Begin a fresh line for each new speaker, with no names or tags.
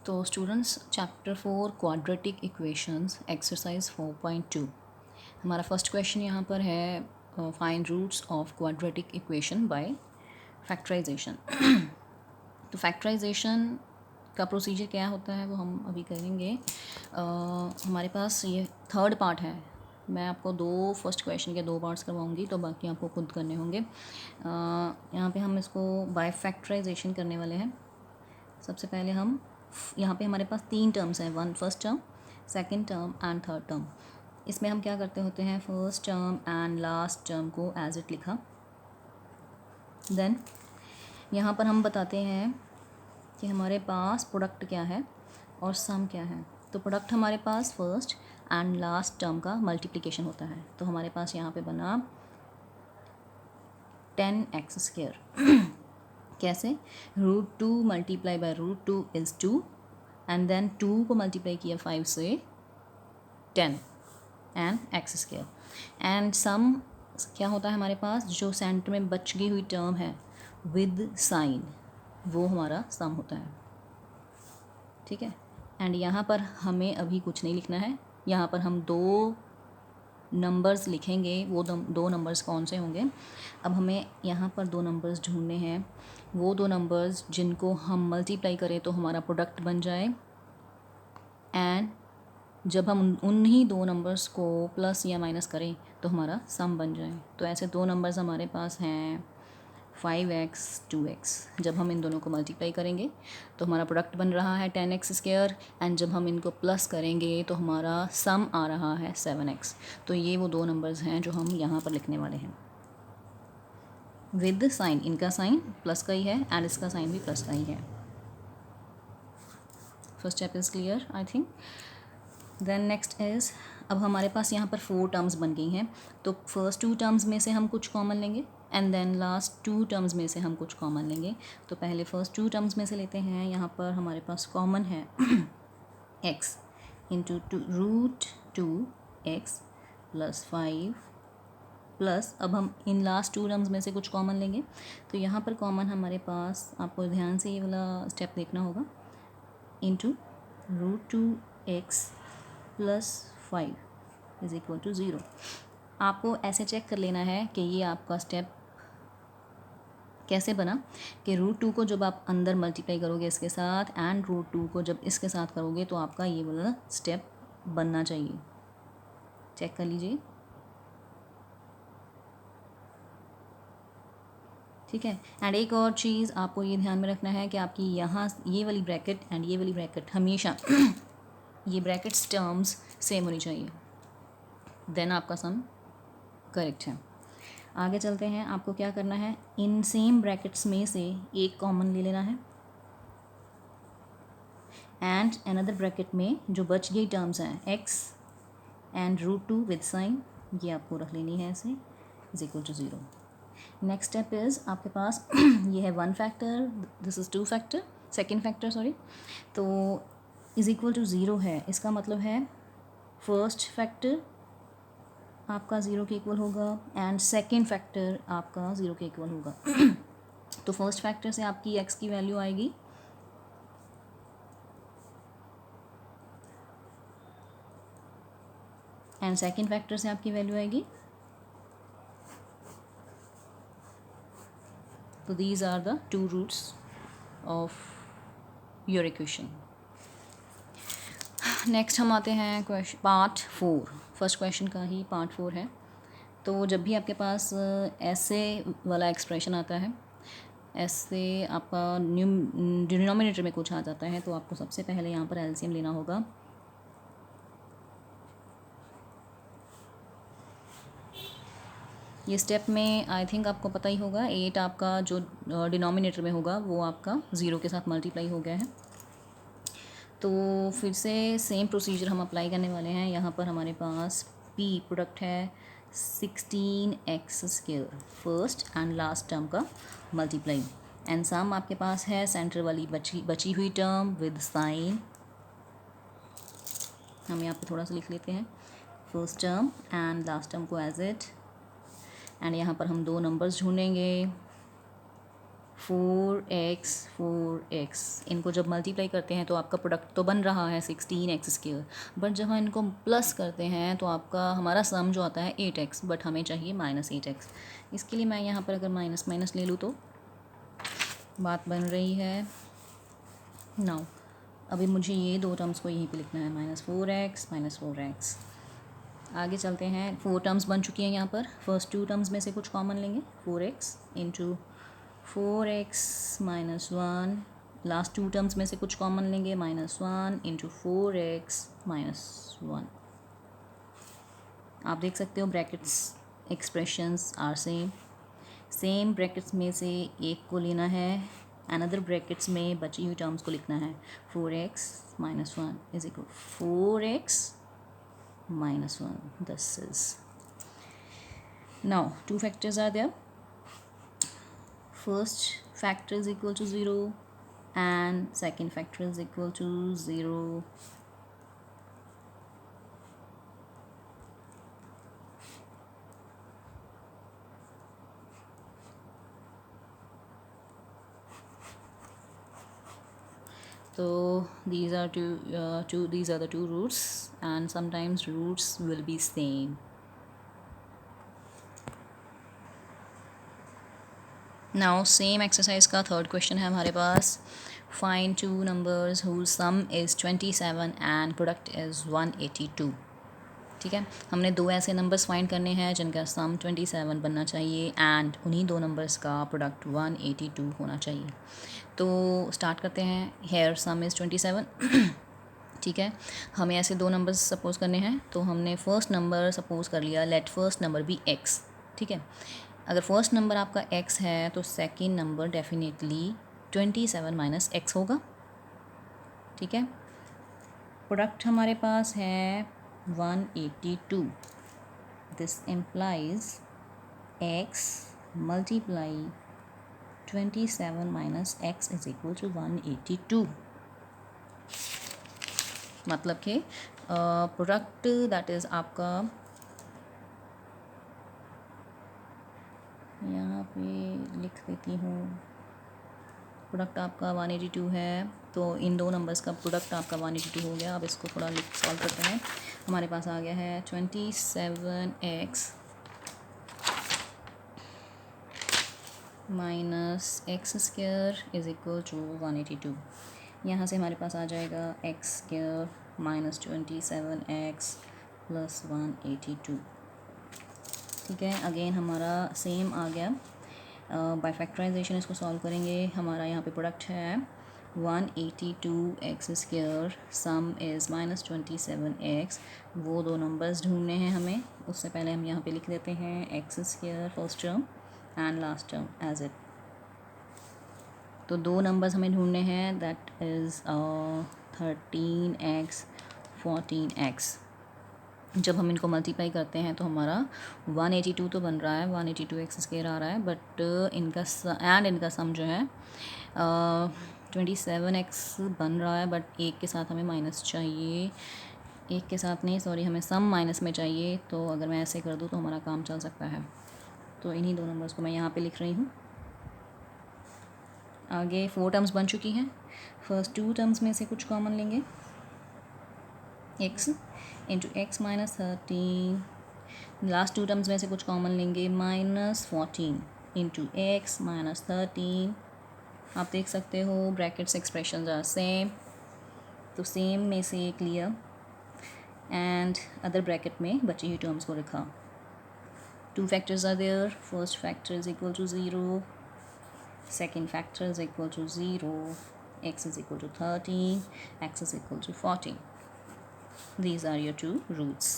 तो students chapter 4 quadratic equations exercise 4.2 हमारा first question यहाँ पर है find roots of quadratic equation by factorization. तो फैक्टराइजेशन का प्रोसीजर क्या होता है वो हम अभी करेंगे। हमारे पास ये थर्ड पार्ट है। मैं आपको फर्स्ट क्वेश्चन के दो पार्ट्स करवाऊंगी, तो बाकी आपको खुद करने होंगे। यहाँ पे हम इसको बाय फैक्टराइजेशन करने वाले हैं। सबसे पहले हम यहाँ पे हमारे पास तीन टर्म्स हैं, one first term, second term and third term. इसमें हम क्या करते होते हैं, first term and last term को एज इट लिखा। देन यहाँ पर हम बताते हैं कि हमारे पास प्रोडक्ट क्या है और सम क्या है। तो प्रोडक्ट हमारे पास फर्स्ट एंड लास्ट टर्म का मल्टीप्लिकेशन होता है। तो हमारे पास यहाँ पे बना 10x²। कैसे, √2 multiply by √2 is 2 and then 2 को मल्टीप्लाई किया 5 से 10 एंड x²। एंड सम क्या होता है हमारे पास, जो सेंटर में बच गई हुई टर्म है विद साइन, वो हमारा सम होता है। ठीक है। एंड यहाँ पर हमें अभी कुछ नहीं लिखना है, यहाँ पर हम दो नंबर्स लिखेंगे। वो दो नंबर्स कौन से होंगे, अब हमें यहाँ पर दो नंबर्स ढूंढने हैं। वो दो नंबर्स जिनको हम मल्टीप्लाई करें तो हमारा प्रोडक्ट बन जाए, एंड जब हम उन्हीं दो नंबर्स को प्लस या माइनस करें तो हमारा सम बन जाए। तो ऐसे दो नंबर्स हमारे पास हैं 5x 2x। जब हम इन दोनों को मल्टीप्लाई करेंगे तो हमारा प्रोडक्ट बन रहा है 10x², एंड जब हम इनको प्लस करेंगे तो हमारा सम आ रहा है 7x। तो ये वो दो नंबर्स हैं जो हम यहाँ पर लिखने वाले हैं विद साइन। इनका साइन प्लस का ही है एंड इसका साइन भी प्लस का ही है। First step is clear I think. Then next is, अब हमारे पास यहाँ पर 4 टर्म्स बन गई हैं। तो फर्स्ट 2 टर्म्स में से हम कुछ कॉमन लेंगे एंड देन लास्ट 2 टर्म्स में से हम कुछ कॉमन लेंगे। तो पहले फर्स्ट 2 टर्म्स में से लेते हैं। यहाँ पर हमारे पास कॉमन है x into √2x plus 5 plus, अब हम इन लास्ट 2 टर्म्स में से कुछ कॉमन लेंगे। तो यहाँ पर कॉमन हमारे पास, आपको ध्यान से ये वाला स्टेप देखना होगा, into √2x plus 5 is equal to 0। आपको ऐसे चेक कर लेना है कि ये आपका स्टेप कैसे बना, कि √2 को जब आप अंदर मल्टीप्लाई करोगे इसके साथ एंड √2 को जब इसके साथ करोगे तो आपका ये वाला स्टेप बनना चाहिए। चेक कर लीजिए। ठीक है। एंड एक और चीज़ आपको ये ध्यान में रखना है कि आपकी यहाँ ये वाली ब्रैकेट एंड ये वाली ब्रैकेट हमेशा ये ब्रैकेट्स टर्म्स सेम होनी चाहिए, देन आपका सम करेक्ट है। आगे चलते हैं। आपको क्या करना है, इन सेम ब्रैकेट्स में से एक कॉमन ले लेना है एंड अनदर ब्रैकेट में जो बच गई टर्म्स हैं x एंड √2 विद साइन, ये आपको रख लेनी है ऐसे, is equal to 0। Next step is, आपके पास ये है 1 factor, this is 2 factor, second factor sorry. तो इज़ इक्वल टू 0 है, इसका मतलब है फर्स्ट फैक्टर आपका 0 के इक्वल होगा एंड सेकेंड फैक्टर आपका 0 के इक्वल होगा। तो फर्स्ट फैक्टर से आपकी x की वैल्यू आएगी एंड सेकेंड फैक्टर से आपकी वैल्यू आएगी। तो these are the 2 roots of your equation. Next हम आते हैं क्वेश्चन पार्ट 4। फर्स्ट क्वेश्चन का ही पार्ट 4 है। तो जब भी आपके पास ऐसे वाला एक्सप्रेशन आता है, ऐसे आपका डिनोमिनेटर में कुछ आ जाता है, तो आपको सबसे पहले यहाँ पर एलसीएम लेना होगा। ये स्टेप में आई थिंक आपको पता ही होगा, 8 आपका जो डिनोमिनेटर में होगा वो आपका 0 के साथ मल्टीप्लाई हो गया है। तो फिर से सेम प्रोसीजर हम अप्लाई करने वाले हैं। यहाँ पर हमारे पास p प्रोडक्ट है 16x² first and last term का मल्टीप्लाई, एंड सम आपके पास है सेंटर वाली बची हुई टर्म विद साइन। हम यहाँ पे थोड़ा सा लिख लेते हैं, first term and last term को एज इट, एंड यहाँ पर हम दो नंबर्स ढूंढेंगे 4x, इनको जब मल्टीप्लाई करते हैं तो आपका प्रोडक्ट तो बन रहा है 16x², बट जब हम इनको प्लस करते हैं तो आपका हमारा सम जो आता है 8x, बट हमें चाहिए -8x। इसके लिए मैं यहाँ पर अगर माइनस माइनस ले लूँ तो बात बन रही है। नाउ अभी मुझे ये दो टर्म्स को यहीं पे लिखना है, -4x। आगे चलते हैं, 4 टर्म्स बन चुकी हैं यहाँ पर। फर्स्ट 2 टर्म्स में से कुछ कॉमन लेंगे, 4x into 4x minus 1। Last 2 terms में से कुछ कॉमन लेंगे, -1 इंटू 4x माइनस 1। आप देख सकते हो brackets expressions are same brackets में से एक को लेना है, अनदर ब्रैकेट्स में बची हुई टर्म्स को लिखना है। 4x minus 1 is equal 4x minus 1. This is now 2 factors are there. First factor is equal to 0 and second factor is equal to 0. So these are these are the two roots, and sometimes roots will be same. Now same exercise का third question है हमारे पास। Find two numbers whose sum is 27 and product is 182. ठीक है, हमने दो ऐसे numbers find करने हैं जिनका सम 27 बनना चाहिए एंड उन्हीं दो नंबर्स का प्रोडक्ट 182 होना चाहिए। तो स्टार्ट करते हैं। Here sum is 27। ठीक है, हमें ऐसे दो नंबर्स सपोज करने हैं, तो हमने फर्स्ट नंबर सपोज कर लिया, let first number be x। ठीक है, अगर फर्स्ट नंबर आपका x है तो second number definitely 27 minus x होगा। ठीक है, प्रोडक्ट हमारे पास है 182। This implies x multiply 27 minus x is equal to 182। मतलब कि प्रोडक्ट दैट इज़ आपका, यहाँ पे लिख देती हूँ, प्रोडक्ट आपका 182 है, तो इन दो नंबर्स का प्रोडक्ट आपका 182 हो गया। अब इसको थोड़ा सॉल्व करते हैं। हमारे पास आ गया है 27x minus x square is equal to 182। यहाँ से हमारे पास आ जाएगा x square minus 27x plus 182। ठीक है, अगेन हमारा सेम आ गया। बाय फैक्टराइजेशन इसको सॉल्व करेंगे। हमारा यहाँ पे प्रोडक्ट है 182x square, some is -27x। वो दो नंबर्स ढूंढने हैं हमें। उससे पहले हम यहाँ पे लिख देते हैं x square first term and last term as it. तो दो नंबर्स हमें ढूंढने हैं, दैट इज़ 13x 14x। जब हम इनको मल्टीप्लाई करते हैं तो हमारा 182 तो बन रहा है, 182x स्क्वायर आ रहा है, बट इनका सम जो है 27x बन रहा है, बट एक के साथ हमें माइनस चाहिए। एक के साथ नहीं, सॉरी, हमें सम माइनस में चाहिए। तो अगर मैं ऐसे कर दूँ तो हमारा काम चल सकता है। तो इन्हीं दो नंबर्स को मैं यहाँ पे लिख रही हूँ। आगे 4 टर्म्स बन चुकी हैं। फर्स्ट 2 टर्म्स में से कुछ कॉमन लेंगे, x into x minus 13। Last 2 terms में से कुछ कॉमन लेंगे, -14 इंटू एक्स माइनस 13। आप देख सकते हो ब्रैकेट्स एक्सप्रेशन आर सेम, तो सेम में से क्लियर एंड अदर ब्रैकेट में बची हुई टर्म्स को लिखा। 2 factors are there. First factor is equal to 0, second factor is equal to 0, x is equal to 13, x is equal to 14. These are your two roots.